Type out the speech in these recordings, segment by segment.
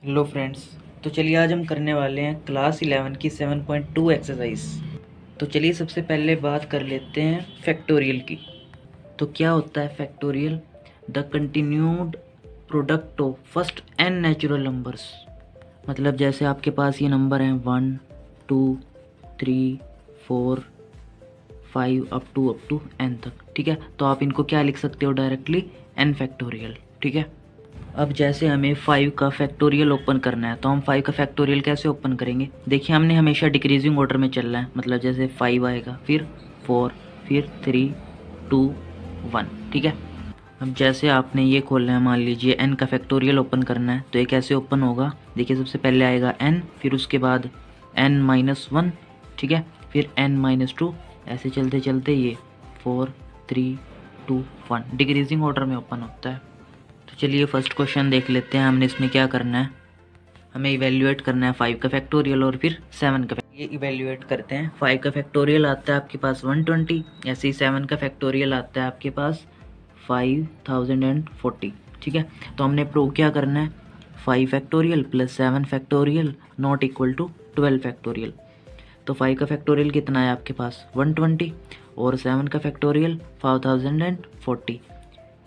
Hello friends. तो चलिए आज हम करने वाले हैं क्लास 11 की 7.2 एक्सरसाइज। तो चलिए सबसे पहले बात कर लेते हैं फैक्टोरियल की। तो क्या होता है factorial? The continued product of first n natural numbers. मतलब जैसे आपके पास ये नंबर हैं 1 2 3 4 5 अप टू एन तक, ठीक है। तो आप इनको क्या लिख सकते हो डायरेक्टली? एन फैक्टोरियल, ठीक है। अब जैसे हमें 5 का फैक्टोरियल ओपन करना है तो हम 5 का फैक्टोरियल कैसे ओपन करेंगे? देखिए हमने हमेशा डिक्रीजिंग ऑर्डर में चलना है, मतलब जैसे 5 आएगा, फिर 4, फिर 3 2 1, ठीक है। अब जैसे आपने ये खोलना है, मान लीजिए n का फैक्टोरियल ओपन करना है, तो ये कैसे ओपन होगा? देखिए सबसे पहले आएगा n, फिर उसके बाद n-1, ठीक है, फिर n-2, ऐसे चलते चलते ये 4 3 2 1 डिक्रीजिंग ऑर्डर में ओपन होता है। तो चलिए फर्स्ट क्वेश्चन देख लेते हैं। हमने इसमें क्या करना है, हमें इवेल्युएट करना है 5 का फैक्टोरियल और फिर 7 का। ये इवेल्युएट करते हैं। 5 का फैक्टोरियल आता है आपके पास 120, ऐसे ही 7 का फैक्टोरियल आता है आपके पास 5040, ठीक है। तो हमने प्रूव क्या करना है, 5 factorial plus 7 factorial not equal to 12 factorial. तो 5 का फैक्टोरियल कितना है आपके पास 120 और 7 का फैक्टोरियल 5040,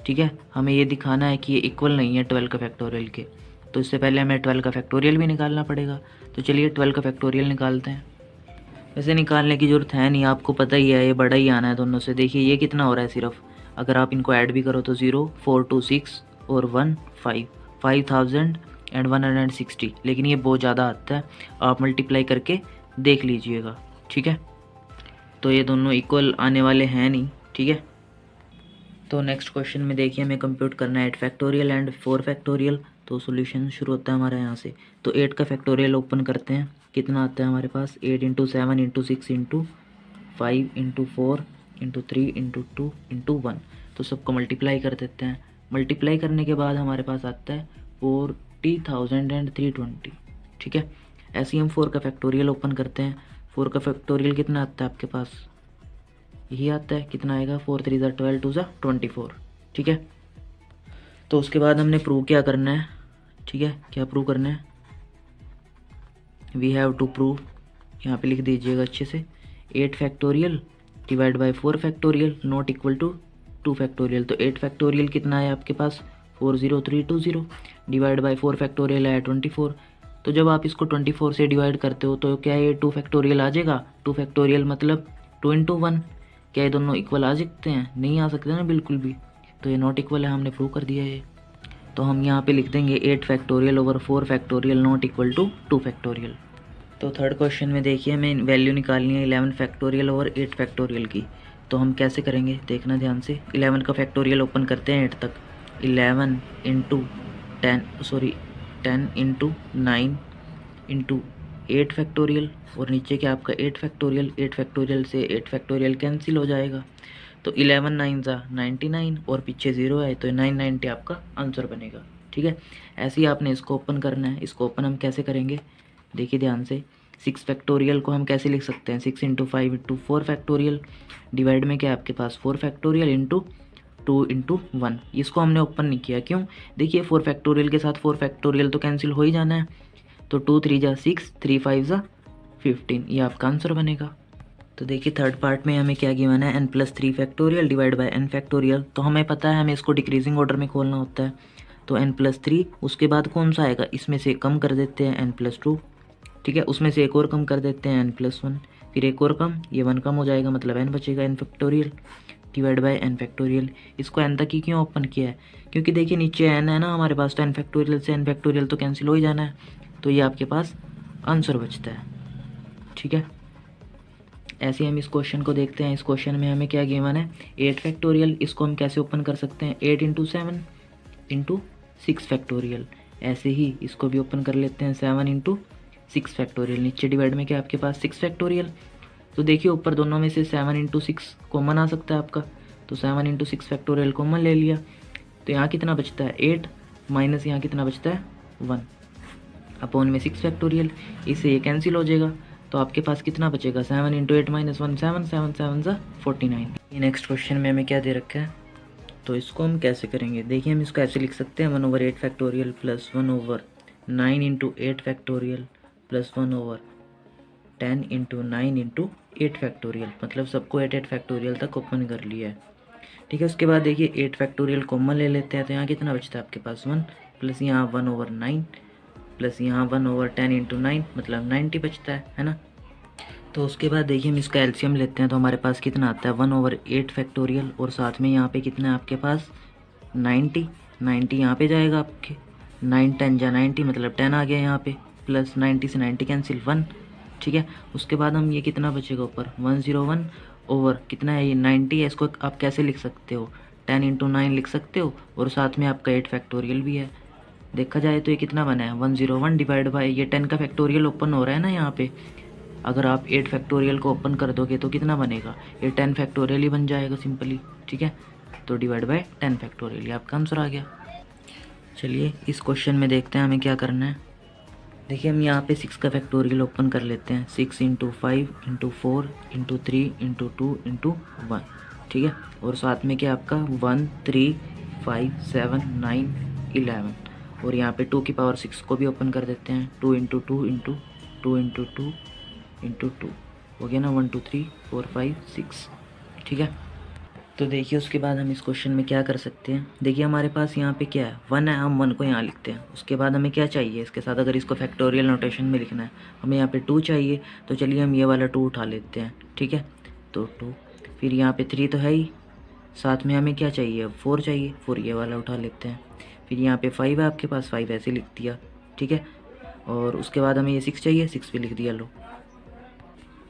ठीक है। हमें ये दिखाना है कि ये इक्वल नहीं है 12 का फैक्टोरियल के। तो इससे पहले हमें 12 का फैक्टोरियल भी निकालना पड़ेगा। तो चलिए 12 का फैक्टोरियल निकालते हैं। वैसे निकालने की ज़रूरत है नहीं, आपको पता ही है, ये बड़ा ही आना है दोनों से। देखिए ये कितना हो रहा है, सिर्फ अगर आप इनको ऐड भी करो तो 0 4 2 6 और 1 5 5160, लेकिन ये बहुत ज़्यादा आता है। आप मल्टीप्लाई करके देख लीजिएगा, ठीक है। तो ये दोनों इक्वल आने वाले हैं नहीं, ठीक है। तो नेक्स्ट क्वेश्चन में देखिए हमें कंप्यूट करना है 8 फैक्टोरियल एंड 4 फैक्टोरियल। तो सॉल्यूशन शुरू होता है हमारा यहाँ से। तो 8 का फैक्टोरियल ओपन करते हैं, कितना आता है हमारे पास 8 into 7 into 6 into 5 into 4 into 3 into 2 into 1। तो सबको मल्टीप्लाई कर देते हैं। मल्टीप्लाई करने के बाद हमारे पास आता है 40,320, ठीक है। ऐसे ही हम 4 का फैक्टोरियल ओपन करते हैं। 4 का फैक्टोरियल कितना आता है आपके पास? यही आता है, कितना आएगा 4 3 ज़ा 12 2 ज़ा 24, ठीक है। तो उसके बाद हमने प्रूव क्या करना है, ठीक है, क्या प्रूव करना है? वी हैव टू प्रूव, यहाँ पे लिख दीजिएगा अच्छे से, 8 factorial divide by 4 factorial not equal to 2 factorial. तो 8 फैक्टोरियल कितना है आपके पास 40320 डिवाइड बाई 4 फैक्टोरियल है 24। तो जब आप इसको 24 से डिवाइड करते हो तो क्या ये 2 फैक्टोरियल आ जाएगा? 2 फैक्टोरियल मतलब 2 इंटू 1। क्या ये दोनों इक्वल आ सकते हैं? नहीं आ सकते ना बिल्कुल भी। तो ये नॉट इक्वल है, हमने प्रूव कर दिया है। तो हम यहाँ पे लिख देंगे 8 factorial over 4 factorial not equal to 2 factorial. तो थर्ड क्वेश्चन में देखिए हमें वैल्यू निकालनी है 11 फैक्टोरियल ओवर 8 फैक्टोरियल की। तो हम कैसे करेंगे देखना ध्यान से। 11 का फैक्टोरियल ओपन करते हैं 8 तक। 11 इंटू 10 इंटू 9 इंटू 8 फैक्टोरियल और नीचे क्या आपका 8 फैक्टोरियल। 8 फैक्टोरियल से 8 फैक्टोरियल कैंसिल हो जाएगा। तो 11 9 ज़ा 99 और पीछे 0 है, तो 990 आपका आंसर बनेगा, ठीक है। ऐसे ही आपने इसको ओपन करना है। इसको ओपन हम कैसे करेंगे देखिए ध्यान से। 6 फैक्टोरियल को हम कैसे लिख सकते हैं? 6 इंटू 5 इंटू 4 फैक्टोरियल डिवाइड में क्या आपके पास 4 फैक्टोरियल इंटू 2 इंटू 1। इसको हमने ओपन नहीं किया, क्यों? देखिए 4 फैक्टोरियल के साथ 4 फैक्टोरियल तो कैंसिल हो ही जाना है। तो 2 3 ज़ा 6 3 5 ज़ा 15, ये आपका आंसर बनेगा। तो देखिए थर्ड पार्ट में हमें क्या गिवन है n+3 factorial divide by n factorial. तो हमें पता है हमें इसको डिक्रीजिंग ऑर्डर में खोलना होता है। तो n+3 उसके बाद कौन सा आएगा, इसमें से कम कर देते हैं n+2, ठीक है। उसमें से एक और कम कर देते हैं n+1, फिर एक और कम, ये 1 कम हो जाएगा, मतलब n बचेगा n factorial divide by n factorial. इसको n तक ही क्यों ओपन किया है? क्योंकि देखिए नीचे n है ना हमारे पास, तो n फैक्टोरियल से n फैक्टोरियल तो कैंसिल हो ही जाना है। तो ये आपके पास आंसर बचता है, ठीक है। ऐसे हम इस क्वेश्चन को देखते हैं। इस क्वेश्चन में हमें क्या गिवन है 8 फैक्टोरियल। इसको हम कैसे ओपन कर सकते हैं 8 इंटू 7 इंटू 6 फैक्टोरियल। ऐसे ही इसको भी ओपन कर लेते हैं 7 इंटू 6 फैक्टोरियल। नीचे डिवाइड में क्या आपके पास 6 फैक्टोरियल। तो देखिए ऊपर दोनों में से 7 इंटू 6 कॉमन आ सकता है आपका। तो 7 इंटू 6 फैक्टोरियल कॉमन ले लिया। तो यहाँ कितना बचता है 8 माइनस यहाँ कितना बचता है 1 अपॉन में 6 फैक्टोरियल। इससे ये कैंसिल हो जाएगा। तो आपके पास कितना बचेगा 7 इंटू 8 माइनस 1 7 7 7 ज़ा 49। ये नेक्स्ट क्वेश्चन में हमें क्या दे रखा है, तो इसको हम कैसे करेंगे देखिए। हम इसको ऐसे लिख सकते हैं 1/8 factorial plus 1/8 9 into 8 factorial plus 1/10 into 9 into 8 factorial, मतलब सबको 8 फैक्टोरियल तक ओपन कर लिया है। ठीक है, उसके बाद देखिए 8 फैक्टोरियल कॉमन ले लेते हैं, तो यहाँ कितना बचता है आपके पास 1, प्लस यहाँ 1/9 प्लस यहाँ 1/10 इंटू 9, मतलब 90 बचता है ना। तो उसके बाद देखिए हम इसका एलसीएम लेते हैं, तो हमारे पास कितना आता है 1/8 फैक्टोरियल, और साथ में यहाँ पे कितना है आपके पास 90 यहाँ पे जाएगा आपके, 9 10 जा 90, मतलब 10 आ गया यहाँ पे, प्लस 90 से 90 कैंसिल 1। ठीक है, उसके बाद हम ये कितना बचेगा ऊपर 101 ओवर कितना है ये 90 है, इसको आप कैसे लिख सकते हो 10 इंटू 9 लिख सकते हो, और साथ में आपका 8 फैक्टोरियल भी है। देखा जाए तो ये कितना बना है 101 डिवाइड बाई ये 10 का फैक्टोरियल ओपन हो रहा है ना यहाँ पे, अगर आप 8 फैक्टोरियल को ओपन कर दोगे तो कितना बनेगा, ये 10 फैक्टोरियल ही बन जाएगा सिंपली। ठीक है, तो डिवाइड बाय 10 फैक्टोरियल, ये आपका आंसर आ गया। चलिए इस क्वेश्चन में देखते हैं हमें क्या करना है। देखिए हम यहाँ पे 6 का फैक्टोरियल ओपन कर लेते हैं, 6 into 5 into 4 into 3 into 2 into 1। ठीक है, और साथ में क्या आपका 1 3 5 7 9 11, और यहाँ पे 2 की पावर 6 को भी ओपन कर देते हैं, 2 इंटू 2 इंटू 2 इंटू 2 इंटू 2 हो गया ना, 1 2 3 4 5 6। ठीक है, तो देखिए उसके बाद हम इस क्वेश्चन में क्या कर सकते हैं। देखिए हमारे पास यहाँ पे क्या है 1 है, हम 1 को यहाँ लिखते हैं। उसके बाद हमें क्या चाहिए इसके साथ, अगर इसको फैक्टोरियल नोटेशन में लिखना है, हमें यहाँ पे 2 चाहिए, तो चलिए हम ये वाला 2 उठा लेते हैं। ठीक है, तो 2, फिर यहाँ पे 3 तो है ही, साथ में हमें क्या चाहिए 4 चाहिए, 4 ये वाला उठा लेते हैं। फिर यहाँ पे 5 है आपके पास, 5 ऐसे लिख दिया। ठीक है, और उसके बाद हमें ये 6 चाहिए, 6 भी लिख दिया लो।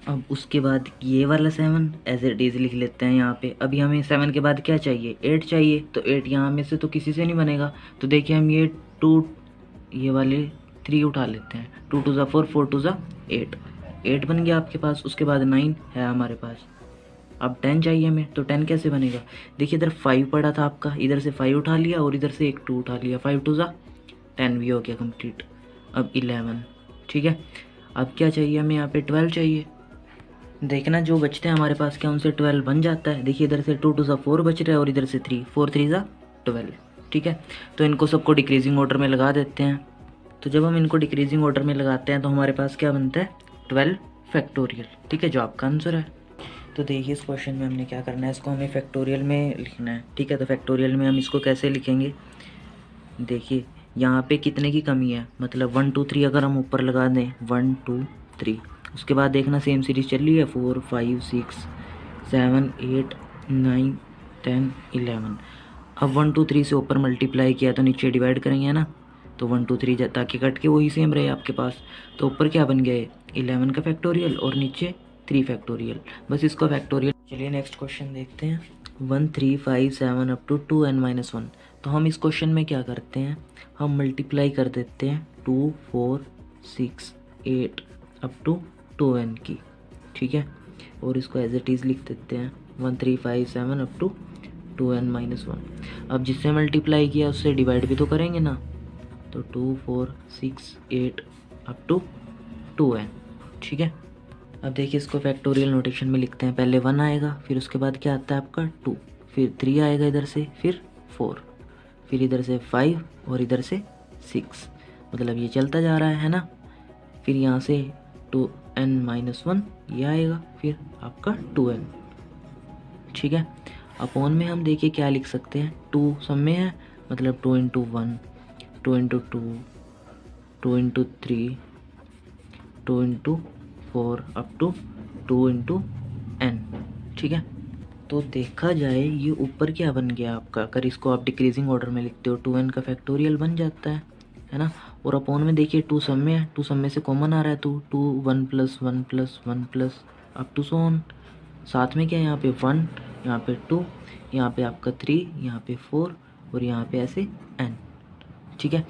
अब उसके बाद ये वाला 7 एज इट इज़ लिख लेते हैं यहाँ पे। अभी हमें 7 के बाद क्या चाहिए 8 चाहिए, तो 8 यहाँ में से तो किसी से नहीं बनेगा, तो देखिए हम ये 2 ये वाले 3 उठा लेते हैं, 2 2 ज़ा 4 4 2 ज़ा 8, 8 बन गया आपके पास। उसके बाद 9 है हमारे पास, अब 10 चाहिए हमें, तो 10 कैसे बनेगा, देखिए इधर 5 पड़ा था आपका, इधर से 5 उठा लिया और इधर से एक 2 उठा लिया, 5 2 ज़ा 10 भी हो गया कंप्लीट। अब 11। ठीक है, अब क्या चाहिए हमें यहाँ पे 12 चाहिए। देखना जो बचते हैं हमारे पास क्या उनसे 12 बन जाता है। देखिए इधर से 2 2 ज़ा 4 बच रहा है और इधर से 3 4 3 ज़ा 12। ठीक है, तो इनको सबको डिक्रीजिंग ऑर्डर में लगा देते हैं। तो जब हम इनको डिक्रीजिंग ऑर्डर में लगाते हैं तो हमारे पास क्या बनता है 12 फैक्टोरियल। ठीक है, जो आपका आंसर है। तो देखिए इस क्वेश्चन में हमने क्या करना है, इसको हमें फैक्टोरियल में लिखना है। ठीक है, तो फैक्टोरियल में हम इसको कैसे लिखेंगे, देखिए यहाँ पे कितने की कमी है, मतलब 1 2 3 अगर हम ऊपर लगा दें 1 2 3, उसके बाद देखना सेम सीरीज चल रही है 4 5 6 7 8 9 10 11। अब 1 2 3 से ऊपर मल्टीप्लाई किया तो नीचे डिवाइड करेंगे ना, तो 1 2 3 ताकि कट के वही सेम रहे आपके पास। तो ऊपर क्या बन गया 11 का फैक्टोरियल और नीचे 3 फैक्टोरियल, बस इसको फैक्टोरियल। चलिए नेक्स्ट क्वेश्चन देखते हैं, 1 3 5 7 अप टू 2n-1। तो हम इस क्वेश्चन में क्या करते हैं, हम मल्टीप्लाई कर देते हैं 2 4 6 8 अप टू 2n की। ठीक है, और इसको एज इट इज़ लिख देते हैं 1 3 5 7 अप टू 2n-1। अब जिससे मल्टीप्लाई किया उससे डिवाइड भी तो करेंगे ना, तो 2 4 6 8 अप टू 2n। ठीक है, अब देखिए इसको फैक्टोरियल नोटेशन में लिखते हैं, पहले 1 आएगा, फिर उसके बाद क्या आता है आपका 2, फिर 3 आएगा इधर से, फिर 4, फिर इधर से 5 और इधर से 6, मतलब ये चलता जा रहा है ना। फिर यहाँ से 2n-1 ये आएगा, फिर आपका 2n। ठीक है, अपॉन में हम देखिए क्या लिख सकते हैं, 2 सब में है, मतलब 2 into 1 2 into 2 2 into 3 2 into 4 up to 2 into n। ठीक है, तो देखा जाए ये ऊपर क्या बन गया आपका, अगर इसको आप डिक्रीजिंग ऑर्डर में लिखते हो 2n का फैक्टोरियल बन जाता है ना। और अपॉन में देखिए 2 सब में है, 2 सब में से कॉमन आ रहा है, तो 2 1 plus 1 plus 1 plus up to so on. साथ में क्या है यहाँ पे 1, यहाँ पे 2, यहाँ पे आपका 3, यहाँ पे 4 और यहाँ पे ऐसे n। ठीक है,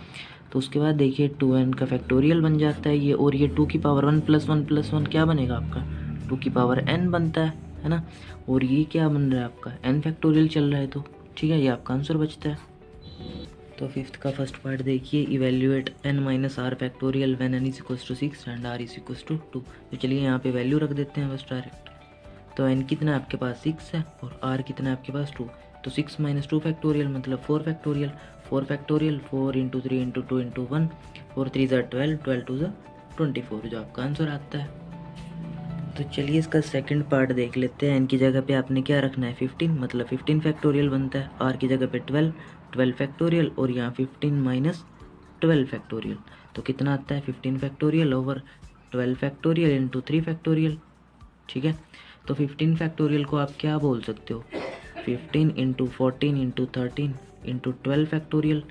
तो उसके बाद देखिए 2n का फैक्टोरियल बन जाता है ये, और ये 2 की पावर 1 प्लस 1 प्लस 1 क्या बनेगा आपका 2 की पावर n बनता है ना। और ये क्या बन रहा है आपका n फैक्टोरियल चल रहा है, तो ठीक है ये आपका आंसर बचता है। तो फिफ्थ का फर्स्ट पार्ट देखिए, evaluate n-r factorial when n is equals to 6 and r is equals to 2। तो चलिए यहाँ पे वैल्यू रख देते हैं बस डायरेक्ट। तो n कितना है आपके पास 6 है और r कितना है आपके पास 2, तो 6 - 2 फैक्टोरियल मतलब 4 factorial. 4 factorial, 4 into 3 into 2 into 1, 4 3 ज़ा 12, 12 2 ज़ा 24 जो आपका आंसर आता है। तो चलिए इसका सेकंड पार्ट देख लेते हैं। एन की जगह पे आपने क्या रखना है 15, मतलब 15 फैक्टोरियल बनता है। आर की जगह पे 12, 12 फैक्टोरियल, और यहाँ 15 माइनस 12 फैक्टोरियल, तो कितना आता है 15 factorial over 12 factorial into 3 factorial. ठीक है, तो 15 फैक्टोरियल को आप क्या बोल सकते हो, 15 इंटू 14 इंटू 13 इंटू 12 फैक्टोरियल,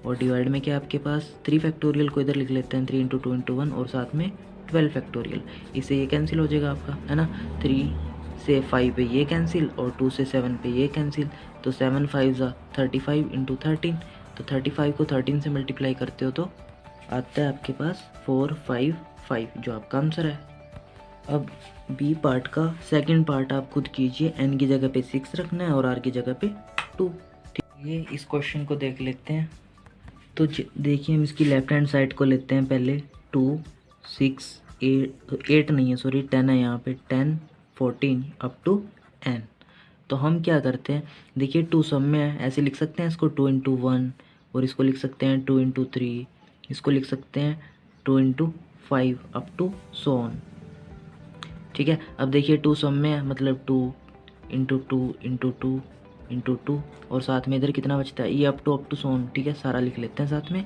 और डिवाइड में क्या आपके पास 3 फैक्टोरियल को इधर लिख लेते हैं 3 इंटू 2 इंटू 1, और साथ में 12 फैक्टोरियल। इससे ये कैंसिल हो जाएगा आपका, है ना। 3 से 5 पे ये कैंसिल, और 2 से 7 पे ये कैंसिल, तो 7 5 ज़ा 35 इंटू 13, तो 35 को 13 से मल्टीप्लाई करते हो तो आता है आपके पास 455 जो आपका आंसर है। अब बी पार्ट का सेकंड पार्ट आप खुद कीजिए। एन की जगह पे 6 रखना है और आर की जगह पे 2। ठीक है, इस क्वेश्चन को देख लेते हैं। तो देखिए हम इसकी लेफ्ट हैंड साइड को लेते हैं पहले। 2 6 8 नहीं है, सॉरी 10 है यहाँ पे, 10 14 अप टू n। तो हम क्या करते हैं, देखिए 2 सब में है, ऐसे लिख सकते हैं इसको 2 इंटू 1, और इसको लिख सकते हैं 2 इंटू 3, इसको लिख सकते हैं 2 into 5 up to so on. ठीक है, अब देखिए 2 सब में है, मतलब 2 इंटू 2 इंटू 2 इंटू 2, और साथ में इधर कितना बचता है, ये अप टू सो ऑन। ठीक है, सारा लिख लेते हैं साथ में।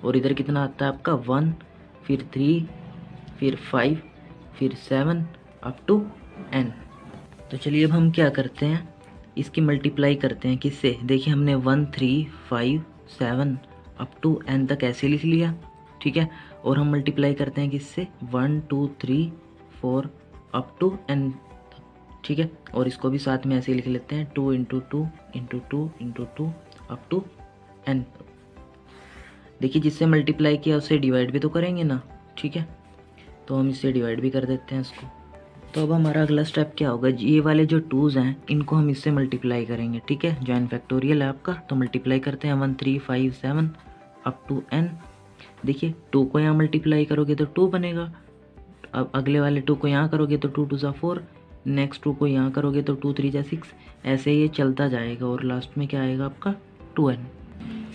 और इधर कितना आता है आपका 1, फिर 3, फिर 5, फिर 7 अप टू n। तो चलिए अब हम क्या करते हैं, इसकी मल्टीप्लाई करते हैं किससे। देखिए हमने 1 3 5 7 अप टू n तक ऐसे लिख लिया। ठीक है, और हम मल्टीप्लाई करते हैं किससे, 1 2 3 4 अप टू n। ठीक है, और इसको भी साथ में ऐसे लिख लेते हैं 2 into 2 into 2 into 2 up to n। देखिए जिससे मल्टीप्लाई किया उससे डिवाइड भी तो करेंगे ना। ठीक है, तो हम इससे डिवाइड भी कर देते हैं इसको। तो अब हमारा अगला स्टेप क्या होगा, ये वाले जो 2s हैं इनको हम इससे मल्टीप्लाई करेंगे। ठीक है, जो n फैक्टोरियल है आपका, तो मल्टीप्लाई करते हैं 1 3 5 7 अप टू n। देखिए 2 को यहाँ मल्टीप्लाई करोगे तो 2 बनेगा, अब अगले वाले 2 को यहाँ करोगे तो 2 2 ज़ा 4, नेक्स्ट 2 को यहाँ करोगे तो 2 3 ज़ा 6, ऐसे ये चलता जाएगा, और लास्ट में क्या आएगा आपका 2n।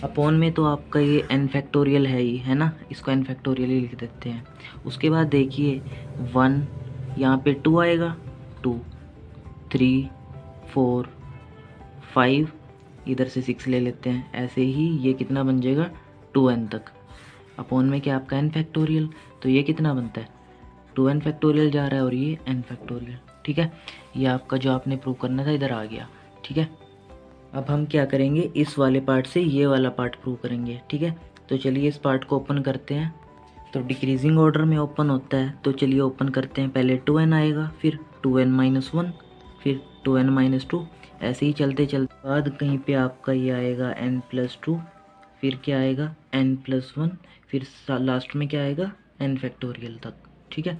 अपॉन में तो आपका ये n फैक्टोरियल है ही, है ना, इसको n फैक्टोरियल ही लिख देते हैं। उसके बाद देखिए 1 यहाँ पे 2 आएगा, 2 3 4 5, इधर से 6 ले लेते हैं, ऐसे ही ये कितना बन जाएगा 2n तक। अपॉन में क्या आपका n फैक्टोरियल, तो ये कितना बनता है 2n फैक्टोरियल जा रहा है, और ये n फैक्टोरियल। ठीक है, ये आपका जो आपने प्रूव करना था इधर आ गया। ठीक है, अब हम क्या करेंगे, इस वाले पार्ट से ये वाला पार्ट प्रूव करेंगे। ठीक है, तो चलिए इस पार्ट को ओपन करते हैं। तो डिक्रीजिंग ऑर्डर में ओपन होता है, तो चलिए ओपन करते हैं। पहले 2n आएगा, फिर 2n माइनस 1, फिर 2n माइनस 2, ऐसे ही चलते चलते बाद कहीं पे आपका ये आएगा n प्लस 2, फिर क्या आएगा n प्लस 1, फिर लास्ट में क्या आएगा n फैक्टोरियल तक। ठीक है,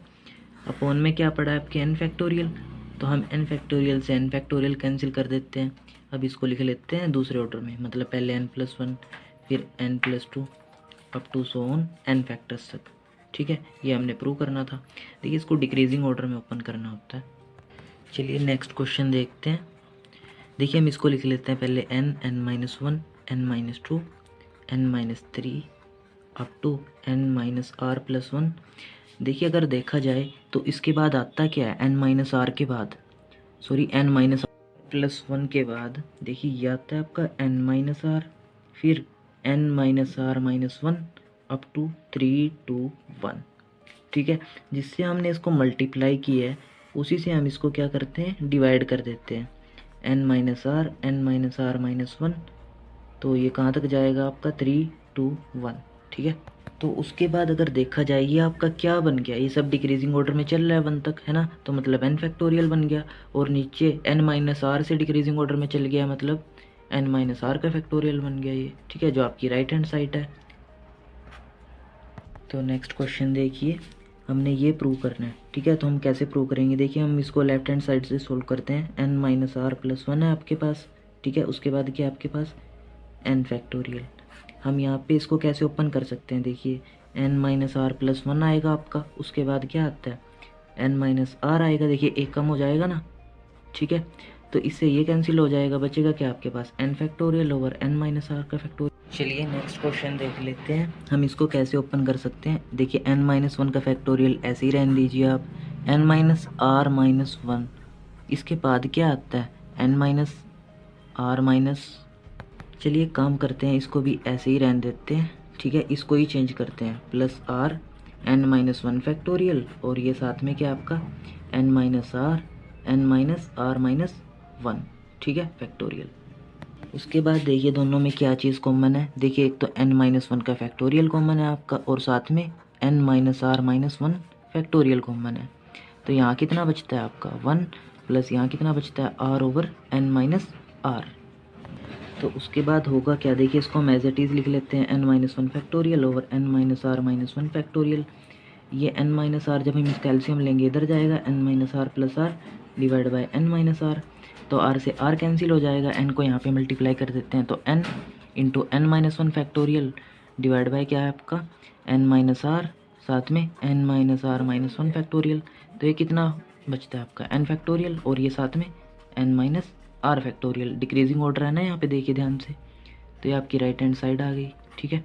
अपॉन में क्या पड़ा है आपके n फैक्टोरियल, तो हम n फैक्टोरियल से n फैक्टोरियल कैंसिल कर देते हैं। अब इसको लिख लेते हैं दूसरे ऑर्डर में, मतलब पहले n प्लस 1, फिर n plus 2 up to so on n factors तक। ठीक है, ये हमने प्रूव करना था। देखिए इसको डिक्रीजिंग ऑर्डर में ओपन करना होता है। चलिए नेक्स्ट क्वेश्चन देखते हैं। देखिए हम इसको लिख लेते हैं पहले n minus 1, n minus 2, n minus 3 up to n minus r plus 1। देखिए अगर देखा जाए तो इसके बाद आता क्या है, n माइनस आर के बाद, सॉरी n माइनस प्लस 1 के बाद देखिए ये आता है आपका n माइनस आर, फिर n minus r minus 1 up to 3 2 1। ठीक है, जिससे हमने इसको मल्टीप्लाई किया है उसी से हम इसको क्या करते हैं, डिवाइड कर देते हैं। n माइनस आर माइनस 1, तो ये कहाँ तक जाएगा आपका 3 2 1। ठीक है, तो उसके बाद अगर देखा जाए ये आपका क्या बन गया, ये सब डिक्रीजिंग ऑर्डर में चल रहा है 1 तक, है ना, तो मतलब n फैक्टोरियल बन गया, और नीचे n माइनस आर से डिक्रीजिंग ऑर्डर में चल गया, मतलब n माइनस आर का फैक्टोरियल बन गया ये। ठीक है, जो आपकी राइट हैंड साइड है। तो नेक्स्ट क्वेश्चन देखिए, हमने ये प्रूव करना है। ठीक है, तो हम कैसे प्रूव करेंगे, देखिए हम इसको लेफ्ट हैंड साइड से सोल्व करते हैं। n माइनस आर प्लस 1 है आपके पास। ठीक है, उसके बाद क्या आपके पास n फैक्टोरियल। हम यहाँ पे इसको कैसे ओपन कर सकते हैं, देखिए n माइनस आर प्लस 1 आएगा आपका, उसके बाद क्या आता है n माइनस आर आएगा, देखिए एक कम हो जाएगा ना। ठीक है, तो इससे ये कैंसिल हो जाएगा, बचेगा क्या आपके पास n factorial over n minus r का फैक्टोरियल। चलिए नेक्स्ट क्वेश्चन देख लेते हैं, हम इसको कैसे ओपन कर सकते हैं। देखिए n-1 का फैक्टोरियल ऐसे ही रहने दीजिए आप, n-r-1, इसके बाद क्या आता है n-r-, चलिए काम करते हैं, इसको भी ऐसे ही रहने देते हैं, ठीक है। इसको ही चेंज करते हैं, प्लस r n-1 फैक्टोरियल, और ये साथ में क्या आपका n-r n-r-1, ठीक है, फैक्टोरियल। उसके बाद देखिए दोनों में क्या चीज़ कॉमन है। देखिए एक तो n-1 का फैक्टोरियल कॉमन है आपका, और साथ में n-r-1 फैक्टोरियल कॉमन है। तो यहाँ कितना बचता है आपका 1, प्लस यहाँ कितना बचता है r/n-r। तो उसके बाद होगा क्या, देखिए इसको हम एज इट इज़ लिख लेते हैं n-1 factorial over n-r-1 factorial. ये n-r जब हम इसका एलसीएम लेंगे इधर जाएगा n-r plus r divide by n-r, तो r से r कैंसिल हो जाएगा, n को यहाँ पे मल्टीप्लाई कर देते हैं, तो n into n-1 factorial divide by क्या है आपका n-r, साथ में n-r-1 फैक्टोरियल। तो ये कितना बचता है आपका n फैक्टोरियल, और ये साथ में n-r फैक्टोरियल। डिक्रीजिंग ऑर्डर है ना यहाँ पे, देखिए ध्यान से, तो ये आपकी राइट हैंड साइड आ गई, ठीक है।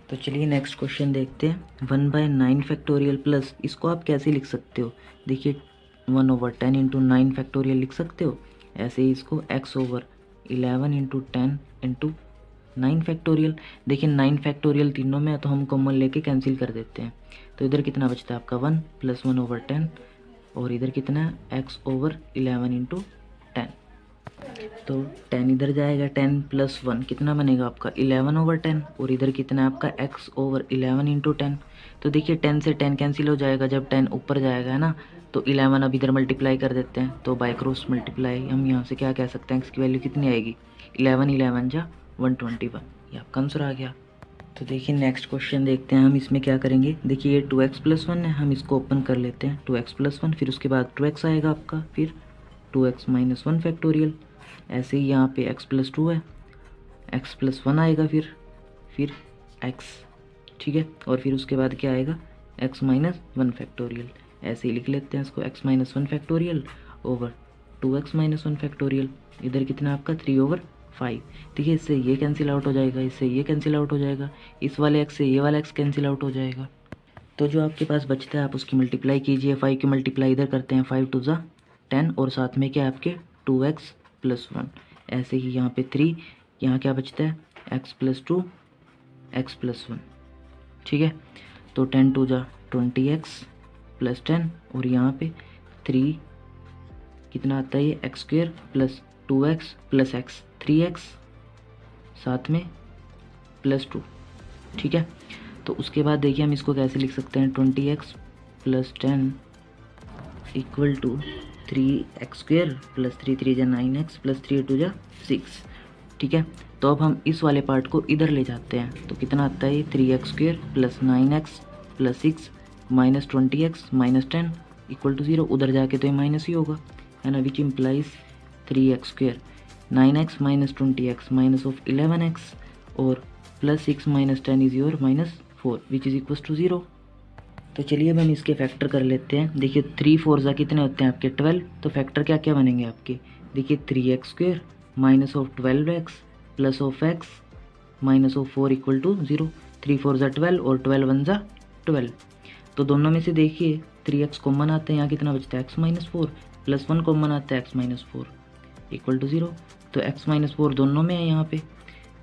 तो चलिए नेक्स्ट क्वेश्चन देखते हैं, 1/9 फैक्टोरियल प्लस, इसको आप कैसे लिख सकते हो। देखिए 1/10 इंटू 9 फैक्टोरियल लिख सकते हो, ऐसे ही इसको x/11 इंटू 10 इंटू 9 फैक्टोरियल। देखिए 9 फैक्टोरियल तीनों में है, तो हम कॉमन लेके कैंसिल कर देते हैं, तो इधर कितना बचता है आपका 1 प्लस 1/10, और इधर कितना है x/11 इंटू 10, तो 10 इधर जाएगा, 10 प्लस 1 कितना बनेगा आपका 11/10, और इधर कितना है आपका x/11 इंटू 10। तो देखिए 10 से 10 कैंसिल हो जाएगा, जब 10 ऊपर जाएगा है ना, तो 11 अब इधर मल्टीप्लाई कर देते हैं, तो बाय क्रॉस मल्टीप्लाई हम यहाँ से क्या कह सकते हैं, x की वैल्यू कितनी आएगी 11 जा 121, ये आपका आंसर आ गया। तो देखिए नेक्स्ट क्वेश्चन देखते हैं, हम इसमें क्या करेंगे। देखिए ये 2x + 1 है, हम इसको ओपन कर लेते हैं, 2x + 1, फिर उसके बाद 2x आएगा आपका, फिर 2x - 1 फैक्टोरियल, ऐसे ही यहाँ पे x + 2 है, x + 1 आएगा, फिर x, ठीक है, और फिर उसके बाद क्या आएगा x - 1 फैक्टोरियल, ऐसे ही लिख लेते हैं इसको, x - 1 factorial over 2x - 1 factorial. इधर कितना आपका 3/5। देखिए इससे ये कैंसिल आउट हो जाएगा, इससे ये कैंसिल आउट हो जाएगा, इस वाले x से ये वाला x कैंसिल आउट हो जाएगा, तो जो आपके पास बचता है आप उसकी मल्टीप्लाई कीजिए। 5 की मल्टीप्लाई इधर करते हैं, 5 × 2 = 10, और साथ में क्या आपके 2x + 1, ऐसे ही यहाँ पे 3, यहाँ क्या बचता है x + 2 x + 1, ठीक है। तो 10 × 2 = 20x + 10, और यहाँ पे 3 कितना आता है ये x² + 2x + x 3x, साथ में +2, ठीक है। तो उसके बाद देखिए हम इसको कैसे लिख सकते हैं, 20x + 10 = 3x² + 3 × 3 = 9x + 3 × 2 = 6, ठीक है। तो अब हम इस वाले पार्ट को इधर ले जाते हैं, तो कितना आता है ये 3x² + 9x + 6 - 20x - 10 = 0, उधर जाके तो ये माइनस ही होगा, है ना, which implies 3x² 9x - 20x -11x, और +6 - 10 is your -4 which is equals to 0। तो चलिए अब हम इसके फैक्टर कर लेते हैं। देखिए 3 4 ज़ा कितने होते हैं आपके 12, तो फैक्टर क्या क्या बनेंगे आपके। देखिए 3x² -12x +x -4 = 0, 3 4 ज़ा 12 और 12 1 ज़ा 12। तो दोनों में से देखिए 3x कॉमन आते हैं, यहाँ कितना बचता है x - 4, +1 कॉमन आता है x - 4 = 0, तो x - 4 दोनों में है यहाँ पे,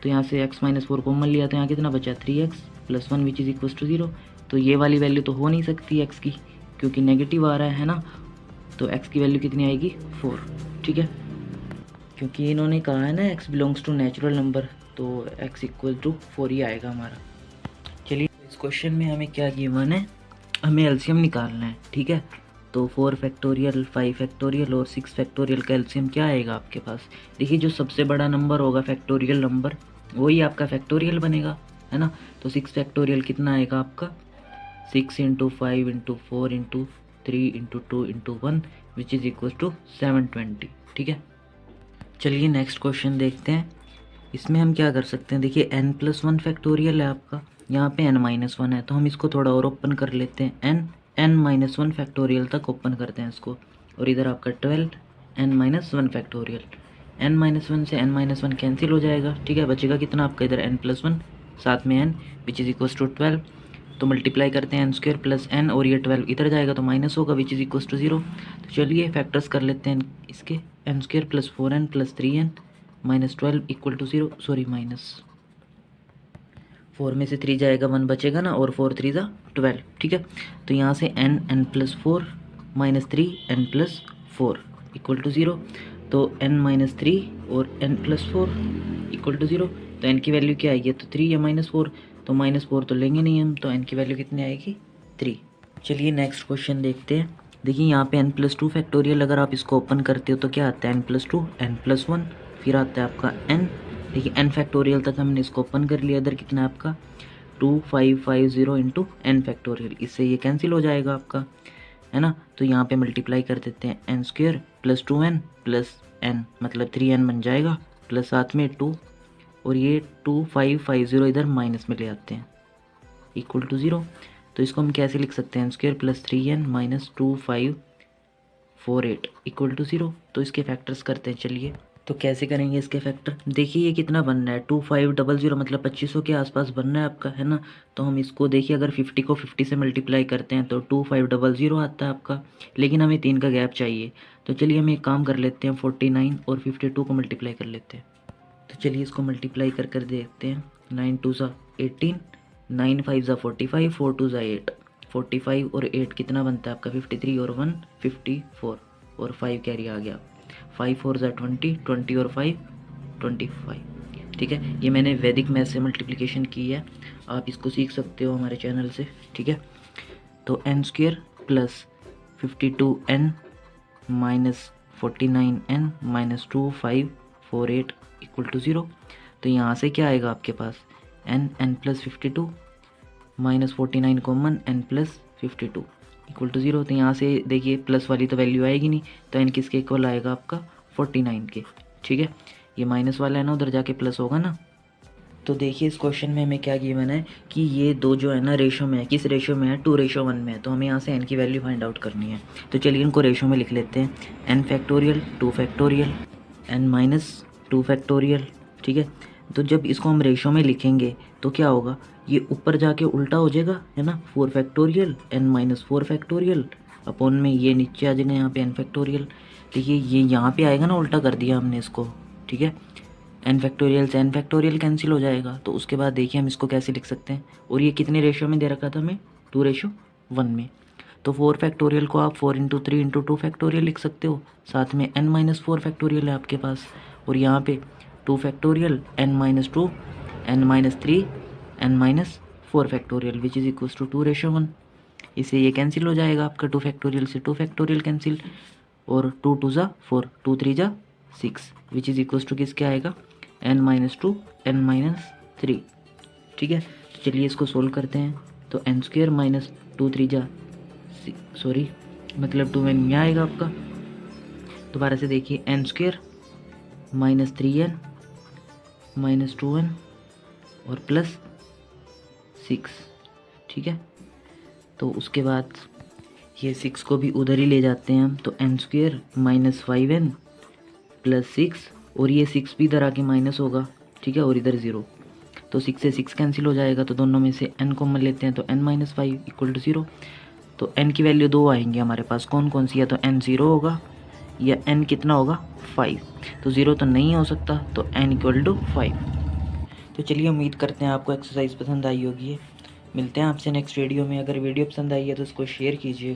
तो यहाँ से x - 4 कॉमन लिया, तो यहाँ कितना बचा 3x + 1 which is equals to 0। तो ये वाली वैल्यू तो हो नहीं सकती x की, क्योंकि नेगेटिव आ रहा है ना, तो x की वैल्यू कितनी आएगी 4, ठीक है, क्योंकि इन्होंने कहा है ना x belongs to natural number, तो x = 4 ही आएगा हमारा। चलिए इस क्वेश्चन में हमें क्या गिवन है, हमें एलसीएम निकालना है, ठीक है। तो 4 फैक्टोरियल 5 फैक्टोरियल और 6 फैक्टोरियल का एलसीएम क्या आएगा आपके पास। देखिए जो सबसे बड़ा नंबर होगा फैक्टोरियल नंबर, वही आपका फैक्टोरियल बनेगा, है ना। तो 6 फैक्टोरियल कितना आएगा आपका 6 × 5 × 4 × 3 × 2 × 1 विच इज़ इक्वल्स टू 720, ठीक है। चलिए नेक्स्ट क्वेश्चन देखते हैं, इसमें हम क्या कर सकते हैं। देखिए n+1 फैक्टोरियल है आपका, यहाँ पे n-1 है, तो हम इसको थोड़ा और ओपन कर लेते हैं, n-1 फैक्टोरियल तक ओपन करते हैं इसको, और इधर आपका 12 n-1 फैक्टोरियल, n-1 से n-1 कैंसिल हो जाएगा, ठीक है। बचेगा कितना आपका इधर n+1 साथ में n which is equals to 12। तो मल्टीप्लाई करते हैं n² प्लस n और ये 12 इधर जाएगा तो माइनस होगा विच इज़ इक्वल्स टू 0। तो चलिए फैक्टर्स कर लेते हैं इसके, n² plus 4n plus 3n minus 12 equal to 0, sorry minus 4 में से 3 जाएगा 1 बचेगा ना, और 4 3 ज़ा 12, ठीक है। तो यहाँ से n+4 minus 3n+4 equal to 0। तो n-3 और n+4 इक्वल टू 0। तो n की वैल्यू क्या आएगी, तो 3 या -4, तो -4 तो लेंगे नहीं हम, तो n की वैल्यू कितनी आएगी 3। चलिए नेक्स्ट क्वेश्चन देखते हैं। देखिए यहाँ पे n+2 फैक्टोरियल अगर आप इसको ओपन करते हो तो क्या आता है n+2 n+1 फिर आता है आपका n। देखिए n फैक्टोरियल तक हमने इसको ओपन कर लिया, इधर कितना है आपका 2550 इंटू n फैक्टोरियल, इससे ये कैंसिल हो जाएगा आपका, है ना। तो यहाँ पे मल्टीप्लाई कर देते हैं n² plus 2n plus n मतलब 3n बन जाएगा, प्लस साथ में 2 और ये 2550 इधर माइनस में ले आते हैं इक्वल टू 0। तो इसको हम कैसे लिख सकते हैं n² plus 3n minus 2548 equal to 0। तो इसके फैक्टर्स करते हैं, चलिए। तो कैसे करेंगे इसके फैक्टर, देखिए ये कितना बन रहा है 2500 मतलब 2500 के आसपास बन रहा है आपका, है ना। तो हम इसको देखिए अगर 50 को 50 से मल्टीप्लाई करते हैं तो 2500 आता है आपका, लेकिन हमें 3 का गैप चाहिए। तो चलिए हम एक काम कर लेते हैं 49 और 52 को मल्टीप्लाई कर लेते हैं। तो चलिए इसको मल्टीप्लाई कर देखते हैं, 9 2 ज़ा 18, 9 5 ज़ा 45, 4 2 ज़ा 8, 45 और 8 कितना बनता है आपका 53 और 1 54 और 5 कैरी आ गया, 5 4 ज़ा 20, 20 और 5 25, ठीक है। ये मैंने वैदिक मैथ से मल्टीप्लिकेशन की है, आप इसको सीख सकते हो हमारे चैनल से, ठीक है। तो n² plus 52n minus 49n minus 2548 equal to 0। तो यहाँ से क्या आएगा आपके पास n plus 52 minus 49 common n plus 52 equal to 0। तो यहाँ से देखिए प्लस वाली तो वैल्यू आएगी नहीं, तो n किसके इक्वल आएगा आपका 49 के, ठीक है। ये माइनस वाला है ना, उधर जाके प्लस होगा ना। तो देखिए इस क्वेश्चन में हमें क्या गिवन है कि ये दो जो है ना रेशो में है, किस रेशो में है 2:1 में है। तो हमें यहाँ से n की वैल्यू फाइंड आउट करनी है। तो चलिए इनको रेशो में लिख लेते हैं, n factorial 2 factorial n minus 2 factorial, ठीक है। तो जब इसको हम रेशो में लिखेंगे तो क्या होगा, ये ऊपर जाके उल्टा हो जाएगा, है ना, 4 factorial n minus 4 factorial upon में ये नीचे आ जाएगा यहाँ पे n फैक्टोरियल। देखिए ये यहाँ पे आएगा ना, उल्टा कर दिया हमने इसको, ठीक है। n फैक्टोरियल से n फैक्टोरियल कैंसिल हो जाएगा। तो उसके बाद देखिए हम इसको कैसे लिख सकते हैं, और ये कितने रेशो में दे रखा था हमें 2:1 में। तो 4 फैक्टोरियल को आप 4 × 3 × 2 फैक्टोरियल लिख सकते हो, साथ में n माइनस 4 फैक्टोरियल है आपके पास, और यहाँ पे 2 factorial n minus 2 n minus 3 n minus 4 factorial which is equals to 2:1। इससे ये कैंसिल हो जाएगा आपका 2 फैक्टोरियल से 2 फैक्टोरियल कैंसिल, और 2 2 ज़ा 4 2 3 ज़ा 6 विच इज़ इक्वल्स टू किसके आएगा n माइनस 2 n माइनस 3, ठीक है। तो चलिए इसको सोल्व करते हैं। तो n² माइनस 2 3 ज़ा सॉरी मतलब 2 में नहीं आएगा आपका, दोबारा से देखिए n² minus 3n minus 2n और प्लस 6, ठीक है। तो उसके बाद ये 6 को भी उधर ही ले जाते हैं हम, तो n² माइनस 5n प्लस 6 और ये 6 भी इधर आके माइनस होगा, ठीक है, और इधर 0। तो 6 से 6 कैंसिल हो जाएगा, तो दोनों में से n कॉमन लेते हैं, तो n माइनस 5 इक्वल टू 0। तो n की वैल्यू 2 आएंगी हमारे पास, कौन कौन सी है, तो n 0 होगा या n कितना होगा 5। तो 0 तो नहीं हो सकता, तो n इक्वल टू 5। तो चलिए उम्मीद करते हैं आपको एक्सरसाइज पसंद आई होगी। मिलते हैं आपसे नेक्स्ट वीडियो में। अगर वीडियो पसंद आई है तो इसको शेयर कीजिए।